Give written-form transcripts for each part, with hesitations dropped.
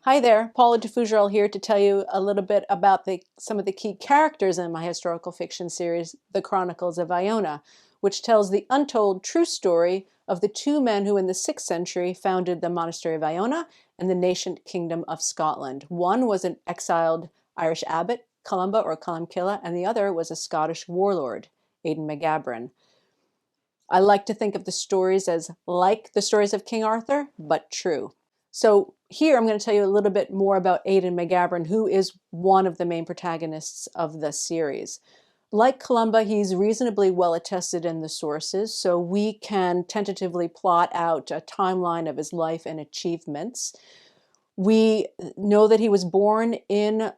Hi there, Paula DeFougerel here to tell you a little bit about some of the key characters in my historical fiction series, The Chronicles of Iona, which tells the untold true story of the two men who in the 6th century founded the monastery of Iona and the nascent kingdom of Scotland. One was an exiled Irish abbot, Columba or Columbkilla, and the other was a Scottish warlord, Aedan McGabran. I like to think of the stories as like the stories of King Arthur, but true. So here I'm going to tell you a little bit more about Aedan McGabran, who is one of the main protagonists of the series. Like Columba, he's reasonably well attested in the sources, so we can tentatively plot out a timeline of his life and achievements. We know that he was born in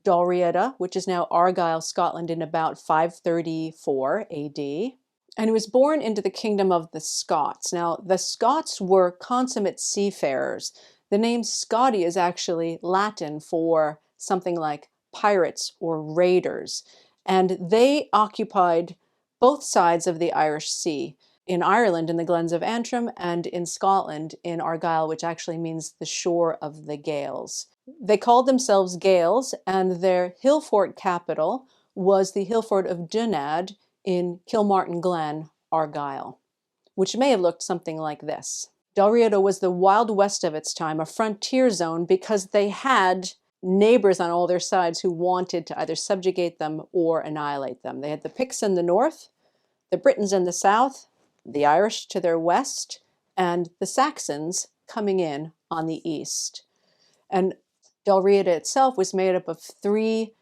Dalriada, which is now Argyll, Scotland, in about 534 AD. And he was born into the kingdom of the Scots. Now, the Scots were consummate seafarers. The name Scotty is actually Latin for something like pirates or raiders. And they occupied both sides of the Irish Sea, in Ireland in the glens of Antrim and in Scotland in Argyll, which actually means the shore of the Gaels. They called themselves Gaels, and their hill fort capital was the hill fort of Dunad in Kilmartin Glen, Argyll, which may have looked something like this. Dalriada was the Wild West of its time, a frontier zone, because they had neighbors on all their sides who wanted to either subjugate them or annihilate them. They had the Picts in the north, the Britons in the south, the Irish to their west, and the Saxons coming in on the east. And Dalriada itself was made up of 3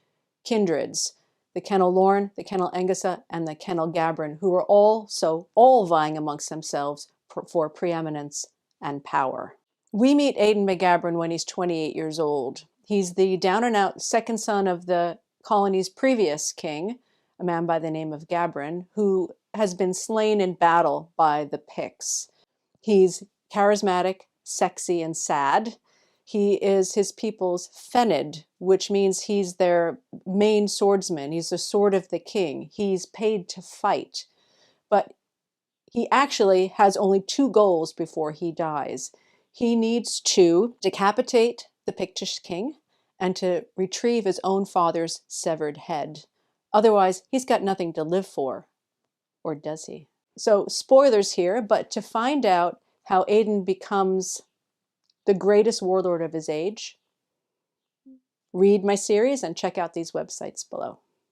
kindreds: the Kennel Lorne, the Kennel Engisa, and the Kennel Gabran, who were also all vying amongst themselves for preeminence and power. We meet Aedan McGabran when he's 28 years old. He's the down-and-out second son of the colony's previous king, a man by the name of Gabran, who has been slain in battle by the Picts. He's charismatic, sexy, and sad. He is his people's fenid, which means he's their main swordsman. He's the sword of the king. He's paid to fight. But he actually has only 2 goals before he dies. He needs to decapitate the Pictish king and to retrieve his own father's severed head. Otherwise, he's got nothing to live for. Or does he? So, spoilers here, but to find out how Aedan becomes the greatest warlord of his age, read my series and check out these websites below.